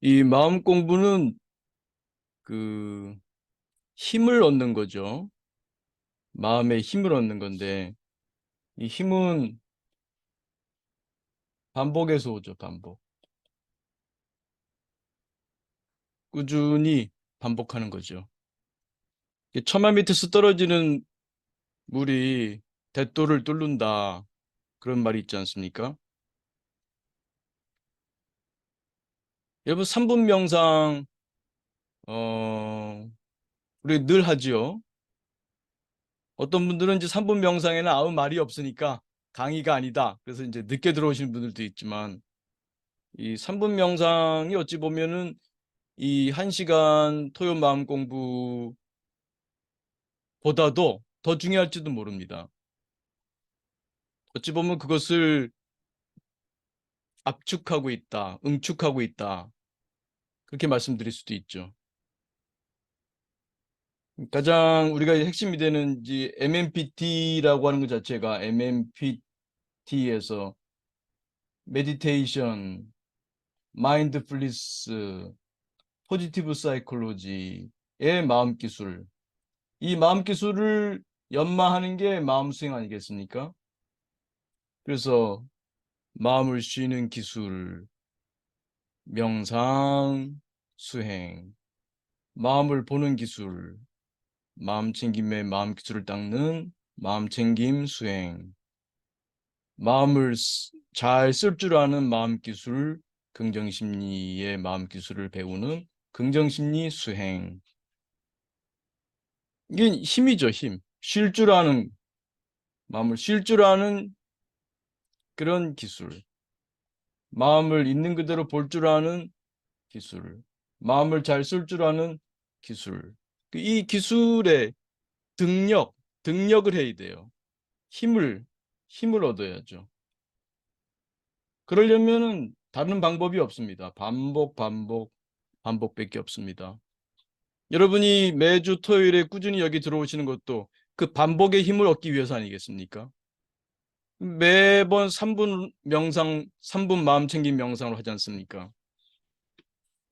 이 마음 공부는 그 힘을 얻는 거죠. 마음의 힘을 얻는 건데 이 힘은 반복에서 오죠. 반복. 꾸준히 반복하는 거죠. 처마 밑에서 떨어지는 물이 대도를 뚫는다. 그런 말이 있지 않습니까? 여러분 3분 명상 우리 늘 하지요. 어떤 분들은 이제 3분 명상에는 아무 말이 없으니까 강의가 아니다. 그래서 이제 늦게 들어오시는 분들도 있지만 이 3분 명상이 어찌 보면은 이 1시간 토요 마음 공부보다도 더 중요할지도 모릅니다. 어찌 보면 그것을 압축하고 있다, 응축하고 있다. 그렇게 말씀드릴 수도 있죠. 가장 우리가 핵심이 되는 이제 MMPT라고 하는 것 자체가 MMPT에서 메디테이션, 마인드풀리스, 포지티브 사이콜로지의 마음 기술. 이 마음 기술을 연마하는 게 마음 수행 아니겠습니까? 그래서 마음을 쉬는 기술, 명상, 수행, 마음을 보는 기술, 마음 챙김의 마음 기술을 닦는 마음 챙김 수행, 마음을 잘 쓸 줄 아는 마음 기술, 긍정심리의 마음 기술을 배우는 긍정심리 수행. 이게 힘이죠, 힘. 쉴 줄 아는, 마음을 쉴 줄 아는 그런 기술. 마음을 있는 그대로 볼 줄 아는 기술. 마음을 잘 쓸 줄 아는 기술. 이 기술의 등력을 해야 돼요. 힘을, 힘을 얻어야죠. 그러려면은 다른 방법이 없습니다. 반복밖에 없습니다. 여러분이 매주 토요일에 꾸준히 여기 들어오시는 것도 그 반복의 힘을 얻기 위해서 아니겠습니까? 매번 3분 명상, 3분 마음 챙김 명상을 하지 않습니까?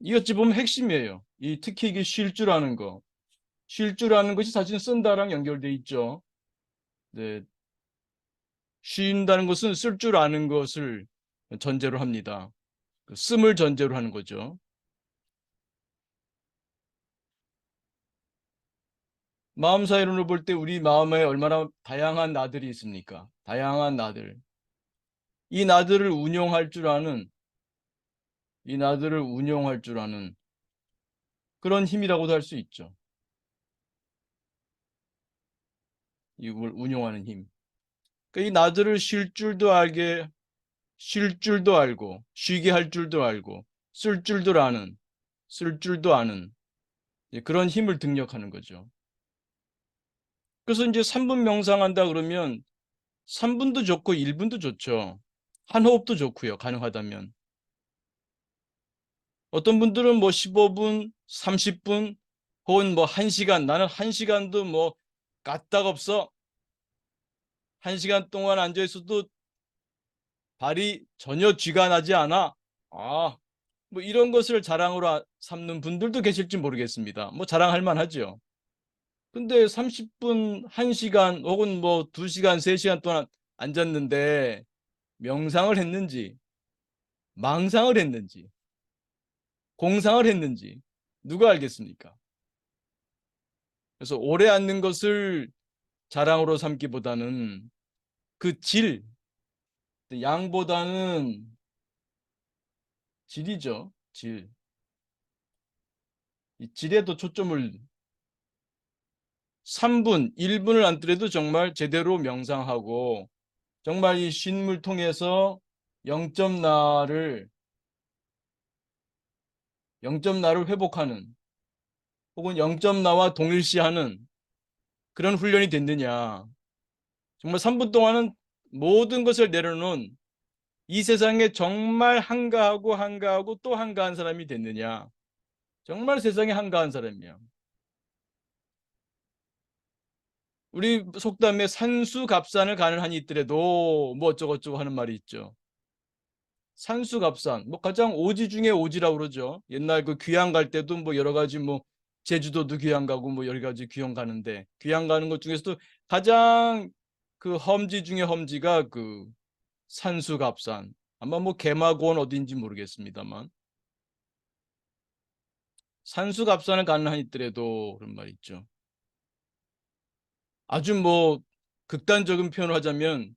이 어찌 보면 핵심이에요. 특히 이게 쉴 줄 아는 거. 쉴 줄 아는 것이 사실 쓴다랑 연결돼 있죠. 네, 쉰다는 것은 쓸 줄 아는 것을 전제로 합니다. 씀을 전제로 하는 거죠. 마음 사이론을 볼 때 우리 마음에 얼마나 다양한 나들이 있습니까? 다양한 나들. 이 나들을 운용할 줄 아는, 이 나들을 운용할 줄 아는 그런 힘이라고도 할 수 있죠. 이걸 운용하는 힘. 그러니까 이 나들을 쉴 줄도 알고, 쉬게 할 줄도 알고, 쓸 줄도 아는, 쓸 줄도 아는 그런 힘을 등력하는 거죠. 그래서 이제 3분 명상한다 그러면 3분도 좋고 1분도 좋죠. 한 호흡도 좋고요. 가능하다면. 어떤 분들은 뭐 15분, 30분, 혹은 뭐 1시간, 나는 1시간도 뭐 까딱없어. 1시간 동안 앉아 있어도 발이 전혀 쥐가 나지 않아. 아, 뭐 이런 것을 자랑으로 삼는 분들도 계실지 모르겠습니다. 뭐 자랑할 만하죠. 근데 30분, 1시간 혹은 뭐 2시간, 3시간 동안 앉았는데 명상을 했는지, 망상을 했는지, 공상을 했는지 누가 알겠습니까? 그래서 오래 앉는 것을 자랑으로 삼기보다는 그 양보다는 질이죠. 질. 이 질에도 초점을 3분, 1분을 앉더라도 정말 제대로 명상하고 정말 이 쉼을 통해서 0점 나를 회복하는 혹은 0점 나와 동일시하는 그런 훈련이 됐느냐. 정말 3분 동안은 모든 것을 내려놓은 이 세상에 정말 한가하고 또 한가한 사람이 됐느냐. 정말 세상에 한가한 사람이야. 우리 속담에 산수갑산을 가는 한이 있더라도 뭐 어쩌고저쩌고 하는 말이 있죠. 산수갑산, 뭐 가장 오지 중에 오지라고 그러죠. 옛날 그 귀향 갈 때도 뭐 여러 가지 뭐 제주도도 귀향 가고 뭐 여러 가지 귀향 가는데 귀향 가는 것 중에서도 가장 그 험지 중에 험지가 그 산수갑산. 아마 뭐 개마고원 어딘지 모르겠습니다만 산수갑산을 가는 한 있더라도 그런 말 있죠. 아주 뭐 극단적인 표현을 하자면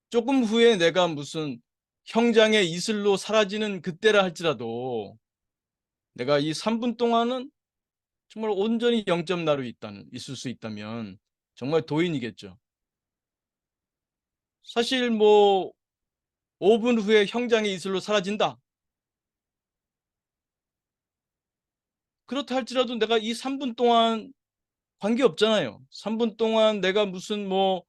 조금 후에 내가 무슨 형장의 이슬로 사라지는 그때라 할지라도 내가 이 3분 동안은 정말 온전히 0점 나로 있을 수 있다면 정말 도인이겠죠. 사실 뭐 5분 후에 형장의 이슬로 사라진다. 그렇다 할지라도 내가 이 3분 동안 관계없잖아요. 3분 동안 내가 무슨 뭐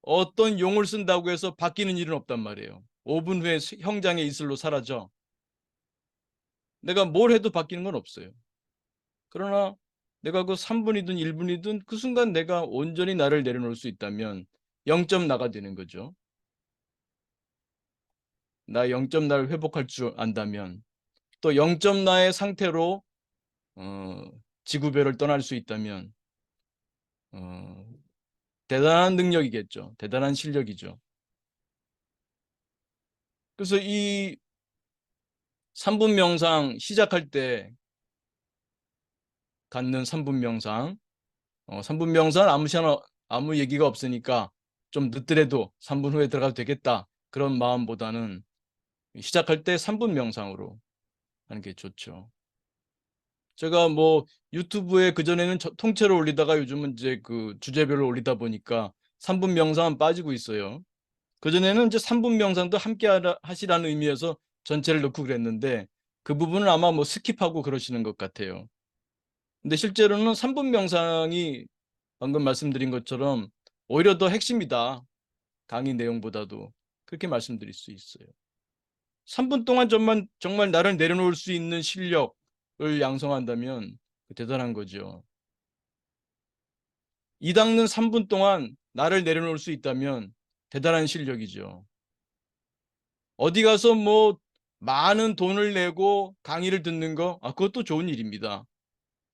어떤 용을 쓴다고 해서 바뀌는 일은 없단 말이에요. 5분 후에 형장의 이슬로 사라져. 내가 뭘 해도 바뀌는 건 없어요. 그러나 내가 그 3분이든 1분이든 그 순간 내가 온전히 나를 내려놓을 수 있다면 0점 나가 되는 거죠. 나 0점 나를 회복할 줄 안다면 또 0점 나의 상태로 어, 지구별을 떠날 수 있다면 어, 대단한 능력이겠죠. 대단한 실력이죠. 그래서 이 3분 명상 시작할 때 갖는 3분 명상 3분 명상 아무 시나 아무 얘기가 없으니까 좀 늦더라도 3분 후에 들어가도 되겠다. 그런 마음보다는 시작할 때 3분 명상으로 하는 게 좋죠. 제가 뭐 유튜브에 그전에는 통째로 올리다가 요즘은 이제 그 주제별로 올리다 보니까 3분 명상은 빠지고 있어요. 그전에는 이제 3분 명상도 함께 하시라는 의미에서 전체를 넣고 그랬는데 그 부분은 아마 뭐 스킵하고 그러시는 것 같아요. 근데 실제로는 3분 명상이 방금 말씀드린 것처럼 오히려 더 핵심이다. 강의 내용보다도 그렇게 말씀드릴 수 있어요. 3분 동안 정말 나를 내려놓을 수 있는 실력을 양성한다면 대단한 거죠. 이 닦는 3분 동안 나를 내려놓을 수 있다면 대단한 실력이죠. 어디 가서 뭐 많은 돈을 내고 강의를 듣는 거, 그것도 좋은 일입니다.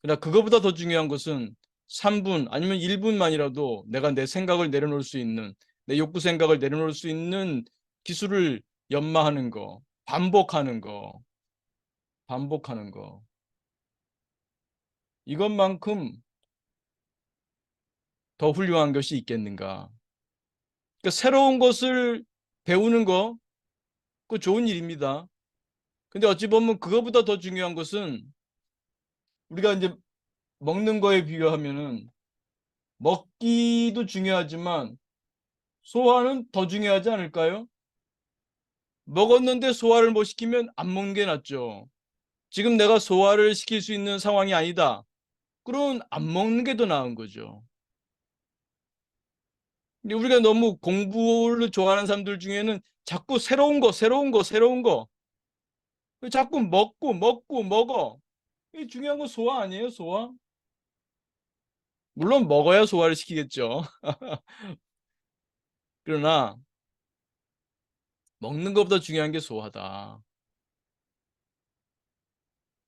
그러나 그거보다 더 중요한 것은 3분 아니면 1분만이라도 내가 내 생각을 내려놓을 수 있는, 내 욕구 생각을 내려놓을 수 있는 기술을 연마하는 거, 반복하는 거. 이것만큼 더 훌륭한 것이 있겠는가. 그러니까 새로운 것을 배우는 거, 그거 좋은 일입니다. 근데 어찌 보면 그거보다 더 중요한 것은 우리가 이제 먹는 거에 비유하면은 먹기도 중요하지만 소화는 더 중요하지 않을까요? 먹었는데 소화를 못 시키면 안 먹는 게 낫죠. 지금 내가 소화를 시킬 수 있는 상황이 아니다. 그럼 안 먹는 게 더 나은 거죠. 근데 우리가 너무 공부를 좋아하는 사람들 중에는 자꾸 새로운 거. 자꾸 먹어. 이 중요한 건 소화 아니에요, 소화? 물론 먹어야 소화를 시키겠죠. 그러나 먹는 것보다 중요한 게 소화다.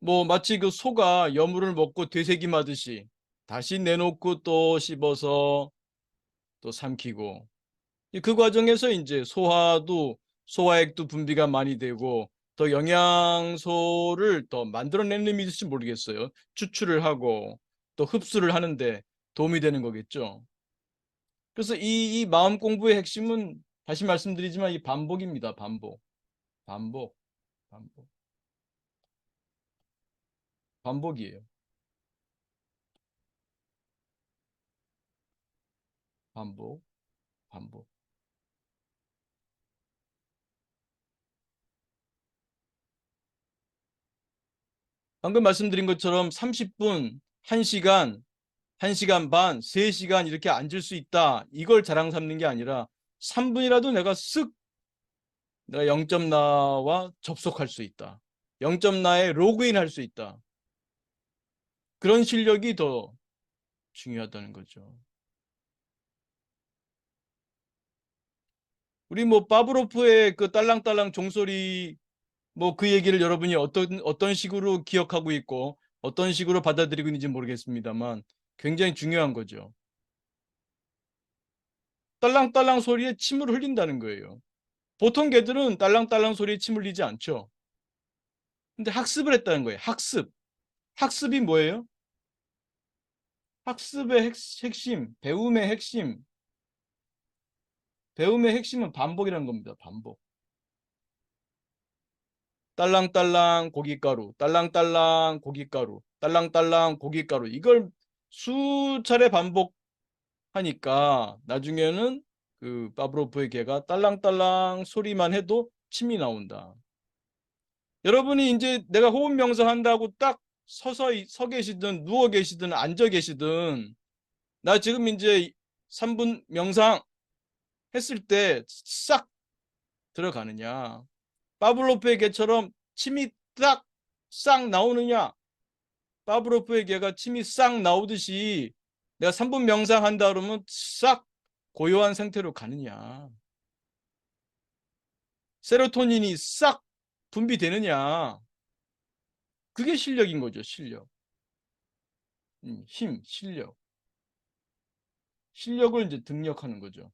뭐 마치 그 소가 여물을 먹고 되새김하듯이 다시 내놓고 또 씹어서 또 삼키고 그 과정에서 이제 소화액도 분비가 많이 되고 더 영양소를 더 만들어내는 의미일지 모르겠어요. 추출을 하고 또 흡수를 하는데 도움이 되는 거겠죠. 그래서 이 마음 공부의 핵심은 다시 말씀드리지만 이 반복입니다. 반복, 반복, 반복이에요. 반복, 반복. 방금 말씀드린 것처럼 30분, 1시간, 1시간 반, 3시간 이렇게 앉을 수 있다. 이걸 자랑 삼는 게 아니라 3분이라도 내가 0점 나와 접속할 수 있다. 0점 나에 로그인 할 수 있다. 그런 실력이 더 중요하다는 거죠. 우리 뭐 파브로프의 그 딸랑딸랑 종소리 뭐 그 얘기를 여러분이 어떤 식으로 기억하고 있고 어떤 식으로 받아들이고 있는지 모르겠습니다만 굉장히 중요한 거죠. 딸랑딸랑 소리에 침을 흘린다는 거예요. 보통 개들은 딸랑딸랑 소리에 침 흘리지 않죠. 근데 학습을 했다는 거예요. 학습. 학습이 뭐예요? 학습의 핵심, 배움의 핵심. 배움의 핵심은 반복이라는 겁니다. 반복. 딸랑딸랑 고깃가루, 딸랑딸랑 고깃가루, 딸랑딸랑 고깃가루. 이걸 수차례 반복하니까 나중에는 그 파브로프의 개가 딸랑딸랑 소리만 해도 침이 나온다. 여러분이 이제 내가 호흡 명상한다고 딱 서 계시든 누워 계시든 앉아 계시든 나 지금 이제 3분 명상 했을 때 싹 들어가느냐? 파블로프의 개처럼 침이 딱 싹 나오느냐? 파브로프의 개가 침이 싹 나오듯이 내가 3분 명상한다 그러면 싹 고요한 상태로 가느냐? 세로토닌이 싹 분비되느냐? 그게 실력인 거죠, 실력. 힘, 실력. 실력을 이제 등력하는 거죠.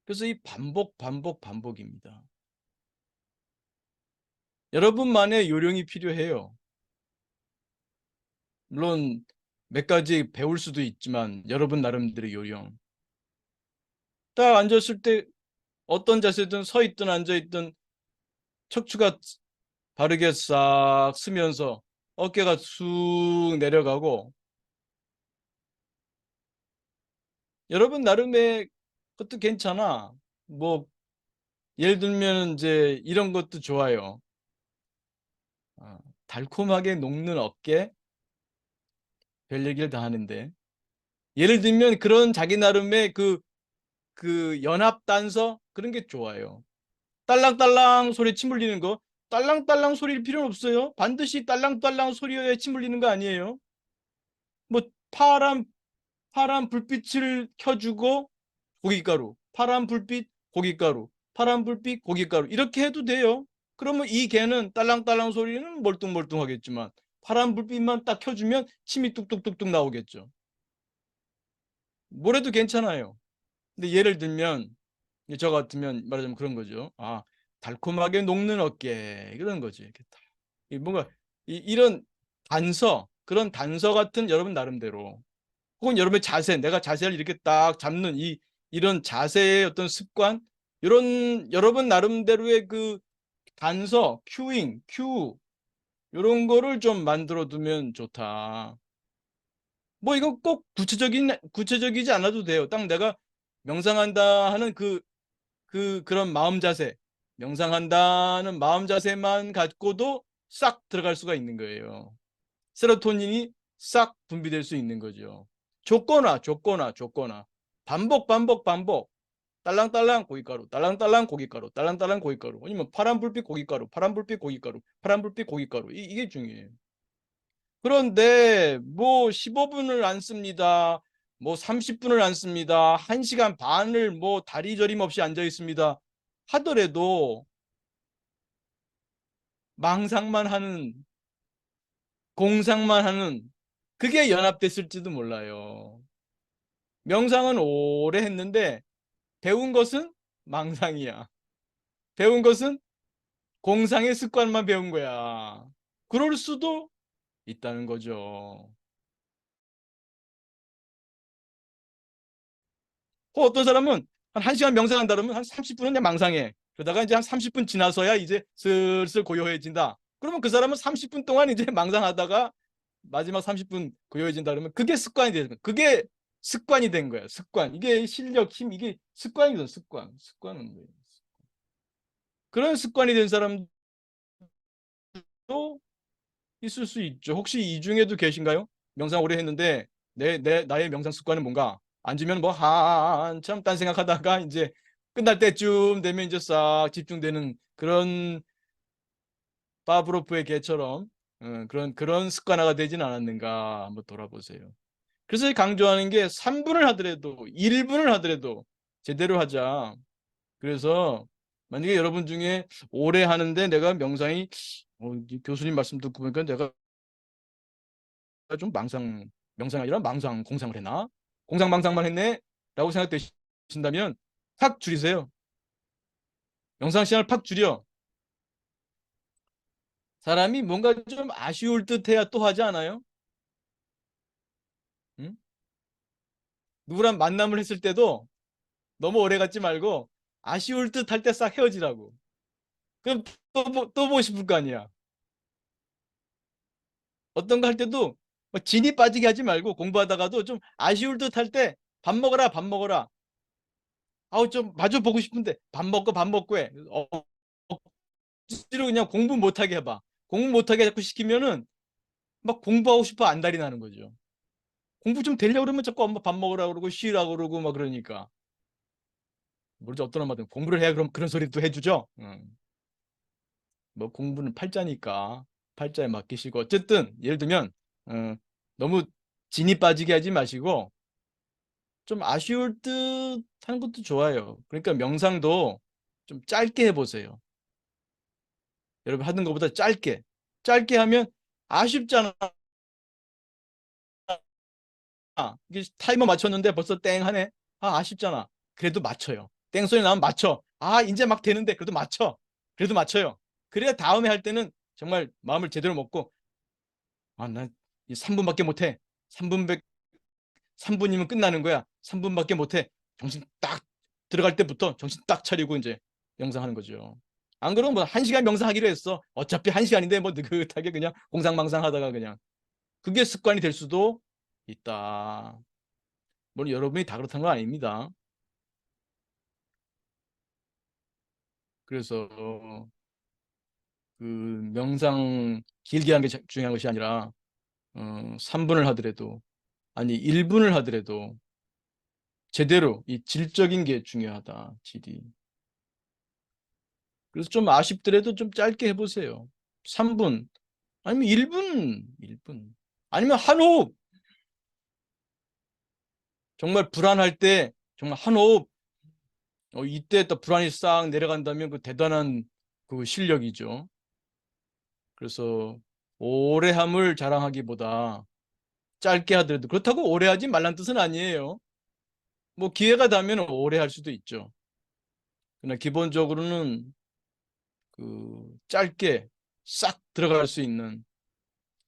그래서 이 반복입니다. 여러분만의 요령이 필요해요. 물론 몇 가지 배울 수도 있지만 여러분 나름대로의 요령. 딱 앉았을 때 어떤 자세든 서 있든 앉아 있든 척추가 바르게 싹 쓰면서 어깨가 쑥 내려가고 여러분 나름의 것도 괜찮아. 뭐 예를 들면 이제 이런 것도 좋아요. 달콤하게 녹는 어깨 별 얘기를 다 하는데 예를 들면 그런 자기 나름의 그 연합 단서 그런 게 좋아요. 딸랑딸랑 소리에 침 흘리는 거 딸랑딸랑 소리일 필요는 없어요. 반드시 딸랑딸랑 소리에 침 흘리는 거 아니에요. 뭐 파란 불빛을 켜주고 고춧가루, 파란 불빛 고춧가루, 파란 불빛 고춧가루 이렇게 해도 돼요. 그러면 이 개는 딸랑딸랑 소리는 멀뚱멀뚱하겠지만 파란 불빛만 딱 켜주면 침이 뚝뚝뚝뚝 나오겠죠. 뭐래도 괜찮아요. 근데 예를 들면 저 같으면 말하자면 그런 거죠. 달콤하게 녹는 어깨 이런 거지. 이렇게 뭔가 이런 그런 단서 같은 여러분 나름대로 혹은 여러분의 자세, 내가 자세를 이렇게 딱 잡는 이런 자세의 어떤 습관, 이런 여러분 나름대로의 그 단서, 큐 이런 거를 좀 만들어 두면 좋다. 뭐 이건 꼭 구체적이지 않아도 돼요. 딱 내가 명상한다 하는 그런 마음 자세, 명상한다는 마음 자세만 갖고도 싹 들어갈 수가 있는 거예요. 세로토닌이 싹 분비될 수 있는 거죠. 조거나 반복 딸랑딸랑 고춧가루 딸랑딸랑 고춧가루 딸랑딸랑 고춧가루 아니면 파란불빛 고춧가루 파란불빛 고춧가루 파란불빛 고춧가루 이게 중요해요. 그런데 뭐 15분을 안 씁니다. 뭐 30분을 안 씁니다. 1시간 반을 뭐 다리 저림 없이 앉아 있습니다. 하더라도 망상만 하는 공상만 하는 그게 연합됐을지도 몰라요. 명상은 오래 했는데 배운 것은 망상이야. 배운 것은 공상의 습관만 배운 거야. 그럴 수도 있다는 거죠. 어떤 사람은 한 1시간 명상한다 그러면 한 30분은 그냥 망상해. 그러다가 이제 한 30분 지나서야 이제 슬슬 고요해진다. 그러면 그 사람은 30분 동안 이제 망상하다가 마지막 30분 고요해진다 그러면 그게 습관이 되는 거야. 그게 습관이 된 거야. 습관. 이게 실력, 힘, 이게 습관이거든. 습관은 뭐예요? 그런 습관이 된 사람도 있을 수 있죠. 혹시 이 중에도 계신가요? 명상 오래 했는데 나의 명상 습관은 뭔가? 앉으면 뭐 한참 딴 생각하다가 이제 끝날 때쯤 되면 이제 싹 집중되는 그런 파브로프의 개처럼 그런 습관화가 되진 않았는가 한번 돌아보세요. 그래서 강조하는 게 3분을 하더라도 1분을 하더라도 제대로 하자. 그래서 만약에 여러분 중에 오래 하는데 내가 명상이 이 교수님 말씀 듣고 보니까 내가 좀 명상이 아니라 망상 공상을 했나? 공상망상만 했네? 라고 생각되신다면 팍 줄이세요. 명상 시간을 팍 줄여. 사람이 뭔가 좀 아쉬울 듯 해야 또 하지 않아요? 응? 누구랑 만남을 했을 때도 너무 오래 갖지 말고 아쉬울 듯 할 때 싹 헤어지라고. 그럼 또 보고 싶을 거 아니야. 어떤 거 할 때도 뭐 진이 빠지게 하지 말고 공부하다가도 좀 아쉬울 듯 할 때 밥 먹어라, 밥 먹어라. 아우, 좀 마주 보고 싶은데 밥 먹고 해. 억지로 그냥 공부 못하게 해봐. 공부 못하게 자꾸 시키면은 막 공부하고 싶어 안달이 나는 거죠. 공부 좀 되려고 그러면 자꾸 엄마 밥 먹으라 그러고 쉬라고 그러고 막 그러니까. 모르죠. 어떤 엄마든 공부를 해야 그럼 그런 소리도 해주죠. 뭐 공부는 팔자니까 팔자에 맡기시고 어쨌든 예를 들면 어, 너무 진이 빠지게 하지 마시고 좀 아쉬울 듯 하는 것도 좋아요. 그러니까 명상도 좀 짧게 해보세요. 여러분 하는 것보다 짧게 하면 아쉽잖아. 이게 타이머 맞췄는데 벌써 땡 하네. 아쉽잖아. 그래도 맞춰요. 땡 소리 나면 맞춰. 이제 막 되는데 그래도 맞춰. 그래도 맞춰요. 그래야 다음에 할 때는 정말 마음을 제대로 먹고 난 3분밖에 못해. 3분이면 끝나는 거야. 3분밖에 못해. 정신 딱 들어갈 때부터 정신 딱 차리고 이제 명상하는 거죠. 안 그러면 뭐 1시간 명상하기로 했어. 어차피 1시간인데 뭐 느긋하게 그냥 공상망상 하다가 그냥 그게 습관이 될 수도 있다. 물론 여러분이 다 그렇다는 건 아닙니다. 그래서 그 명상 길게 하는 게 중요한 것이 아니라 3분을 하더라도 아니 1분을 하더라도 제대로 이 질적인 게 중요하다. 질이. 그래서 좀 아쉽더라도 좀 짧게 해보세요. 3분 아니면 1분 아니면 한 호흡. 정말 불안할 때 정말 한 호흡. 이때 또 불안이 싹 내려간다면 그 대단한 그 실력이죠. 그래서 오래함을 자랑하기보다 짧게 하더라도 그렇다고 오래 하지 말란 뜻은 아니에요. 뭐 기회가 되면 오래 할 수도 있죠. 그러나 기본적으로는 그 짧게 싹 들어갈 수 있는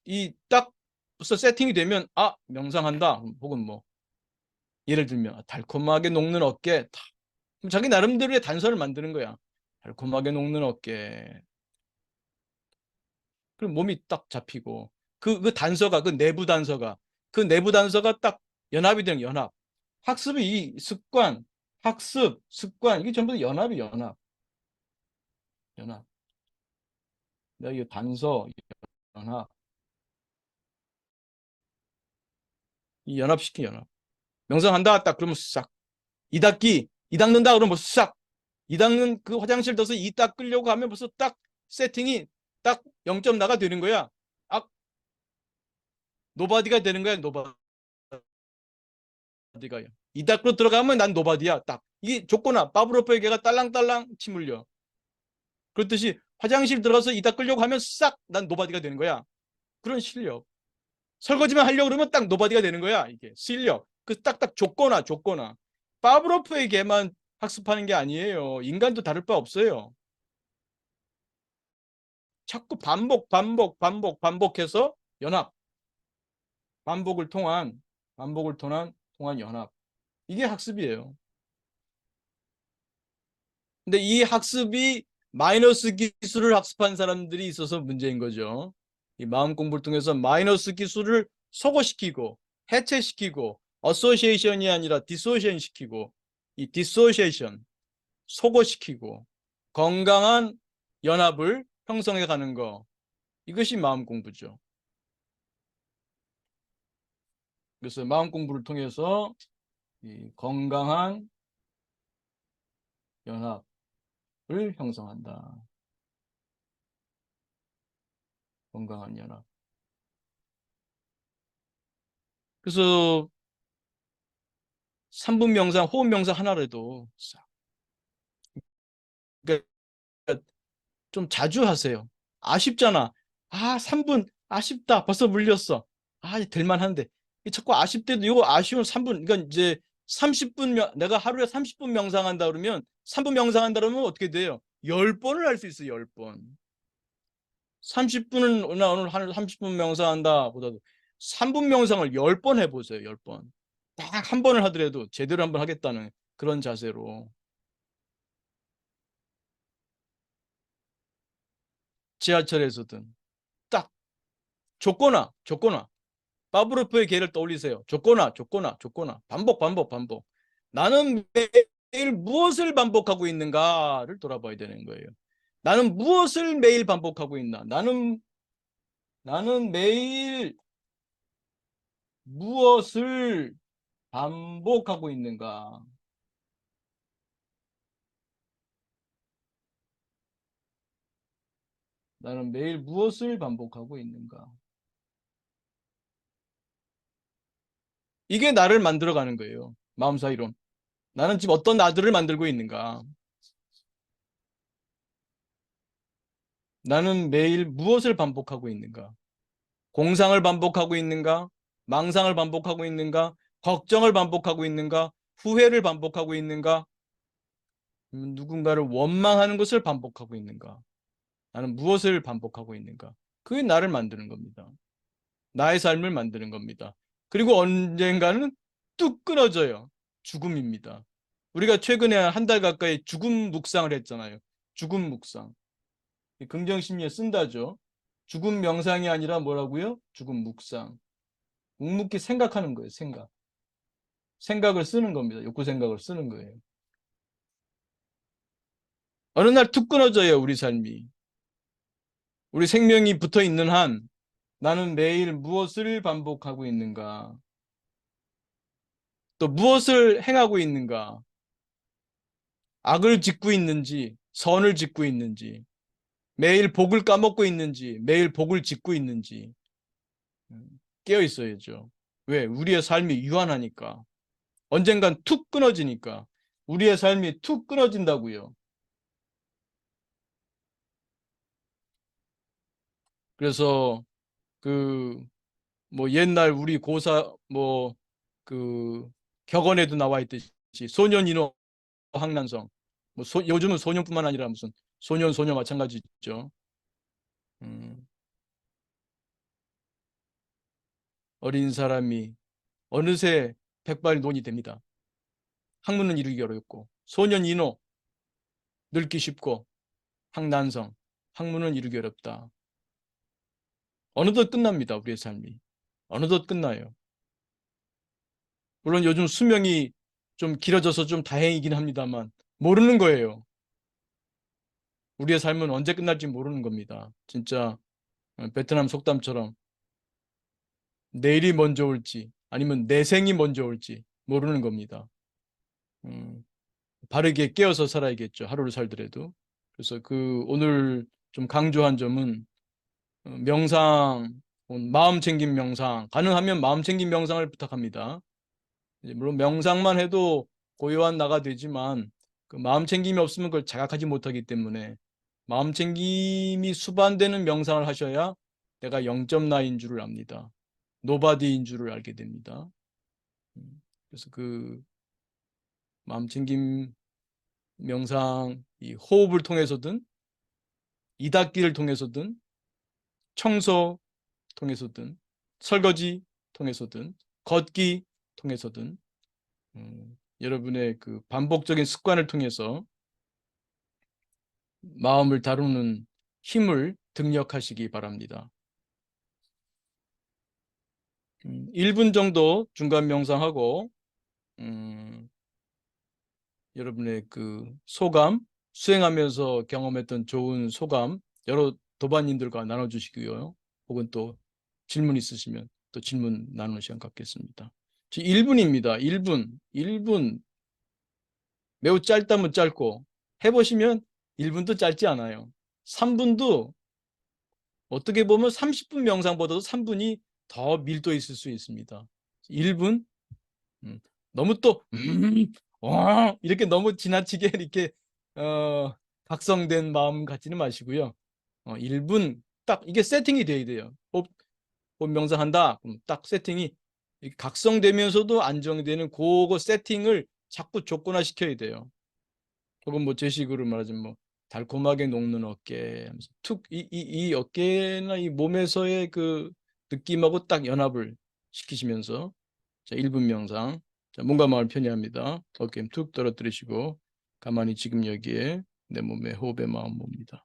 이 딱 벌써 세팅이 되면 명상한다 혹은 뭐 예를 들면 달콤하게 녹는 어깨 그럼 자기 나름대로의 단서를 만드는 거야. 달콤하게 녹는 어깨. 그럼 몸이 딱 잡히고 그 단서가 그 내부 단서가 딱 연합이 되는 연합. 학습이 이 습관, 학습, 습관 이게 전부 다 연합이 연합. 내가 이 단서, 연합, 이 연합시킨 연합. 명상한다 딱 그러면 싹. 이 닦는다 그러면 싹. 이 닦는 그 화장실 넣어서 이 닦으려고 하면 벌써 딱 세팅이 딱 0점 나가 되는 거야. 아, 노바디가 되는 거야, 노바디가요. 이 닦으로 들어가면 난 노바디야. 딱. 이게 조건아. 파브로프의 개가 딸랑딸랑 침 흘려. 그렇듯이 화장실 들어가서 이 닦으려고 하면 싹 난 노바디가 되는 거야. 그런 실력. 설거지만 하려고 그러면 딱 노바디가 되는 거야. 이게 실력. 그 딱딱 조건아. 파브로프의 개만 학습하는 게 아니에요. 인간도 다를 바 없어요. 자꾸 반복해서 연합. 반복을 통한 연합. 이게 학습이에요. 근데 이 학습이 마이너스 기술을 학습한 사람들이 있어서 문제인 거죠. 이 마음 공부를 통해서 마이너스 기술을 소거시키고 해체시키고 어소시에이션이 아니라 디소시에이션 시키고 이 디소시에이션 소거시키고 건강한 연합을 형성해 가는 거 이것이 마음 공부죠. 그래서 마음 공부를 통해서 이 건강한 연합을 형성한다. 건강한 연합. 그래서 3분 명상, 호흡 명상 하나라도 그러니까 좀 자주 하세요. 아쉽잖아. 아, 3분 아쉽다. 벌써 물렸어. 아, 될 만한데. 자꾸 아쉽대도 이거 아쉬운 3분. 그러니까 이제 30분 내가 하루에 30분 명상한다 그러면 3분 명상한다 그러면 어떻게 돼요? 10번을 할 수 있어요. 10번. 30분은 나 오늘 하루 30분 명상한다 보다도 3분 명상을 10번 해보세요. 10번. 딱 한 번을 하더라도 제대로 한번 하겠다는 그런 자세로. 지하철에서든 딱 줬거나 파브로프의 개를 떠올리세요. 줬거나 반복. 나는 매일 무엇을 반복하고 있는가를 돌아봐야 되는 거예요. 나는 무엇을 매일 반복하고 있나? 나는 매일 무엇을 반복하고 있는가? 나는 매일 무엇을 반복하고 있는가? 이게 나를 만들어가는 거예요. 마음 사이로. 나는 지금 어떤 나들을 만들고 있는가? 나는 매일 무엇을 반복하고 있는가? 공상을 반복하고 있는가? 망상을 반복하고 있는가? 걱정을 반복하고 있는가? 후회를 반복하고 있는가? 누군가를 원망하는 것을 반복하고 있는가? 나는 무엇을 반복하고 있는가? 그게 나를 만드는 겁니다. 나의 삶을 만드는 겁니다. 그리고 언젠가는 뚝 끊어져요. 죽음입니다. 우리가 최근에 한 달 가까이 죽음 묵상을 했잖아요. 죽음 묵상. 긍정심리에 쓴다죠. 죽음 명상이 아니라 뭐라고요? 죽음 묵상. 묵묵히 생각하는 거예요. 생각을 쓰는 겁니다. 욕구 생각을 쓰는 거예요. 어느 날 툭 끊어져요. 우리 삶이. 우리 생명이 붙어 있는 한 나는 매일 무엇을 반복하고 있는가? 또 무엇을 행하고 있는가? 악을 짓고 있는지, 선을 짓고 있는지, 매일 복을 까먹고 있는지, 매일 복을 짓고 있는지 깨어 있어야죠. 왜? 우리의 삶이 유한하니까. 언젠간 툭 끊어지니까. 우리의 삶이 툭 끊어진다고요. 그래서 그 뭐 옛날 우리 고사 뭐 그 격언에도 나와 있듯이 소년인호 황난성. 뭐 요즘은 소년뿐만 아니라 무슨 소녀 마찬가지죠. 음, 어린 사람이 어느새 백발논이 됩니다. 학문은 이루기 어렵고 소년인호 늙기 쉽고 황난성 학문은 이루기 어렵다. 어느덧 끝납니다. 우리의 삶이. 어느덧 끝나요. 물론 요즘 수명이 좀 길어져서 좀 다행이긴 합니다만 모르는 거예요. 우리의 삶은 언제 끝날지 모르는 겁니다. 진짜 베트남 속담처럼 내일이 먼저 올지 아니면 내 생이 먼저 올지 모르는 겁니다. 음, 바르게 깨어서 살아야겠죠. 하루를 살더라도. 그래서 그 오늘 좀 강조한 점은 명상, 마음 챙김 명상, 가능하면 마음 챙김 명상을 부탁합니다. 물론 명상만 해도 고요한 나가 되지만 그 마음 챙김이 없으면 그걸 자각하지 못하기 때문에 마음 챙김이 수반되는 명상을 하셔야 내가 0점 나인 줄을 압니다. 노바디인 줄을 알게 됩니다. 그래서 그 마음 챙김 명상, 이 호흡을 통해서든 이닫기를 통해서든 청소 통해서든 설거지 통해서든 걷기 통해서든 여러분의 그 반복적인 습관을 통해서 마음을 다루는 힘을 등력하시기 바랍니다. 1분 정도 중간 명상하고 여러분의 그 소감, 수행하면서 경험했던 좋은 소감 여러 도반님들과 나눠주시고요. 혹은 또 질문 있으시면 또 질문 나누는 시간 갖겠습니다. 1분입니다. 1분 매우 짧다면 짧고 해보시면 1분도 짧지 않아요. 3분도 어떻게 보면 30분 명상보다도 3분이 더 밀도 있을 수 있습니다. 1분 너무 또 이렇게 너무 지나치게 이렇게 각성된 마음 갖지는 마시고요. 1분 딱 이게 세팅이 돼야 돼요. 호흡 명상한다. 그럼 딱 세팅이 각성되면서도 안정되는 그거 세팅을 자꾸 조건화 시켜야 돼요. 혹은 뭐 제 식으로 말하자면 뭐 달콤하게 녹는 어깨 하면서 이 어깨나 이 몸에서의 그 느낌하고 딱 연합을 시키시면서 자, 1분 명상. 자, 몸과 마음을 편히합니다. 어깨 툭 떨어뜨리시고 가만히 지금 여기에 내 몸의 호흡의 마음 봅니다.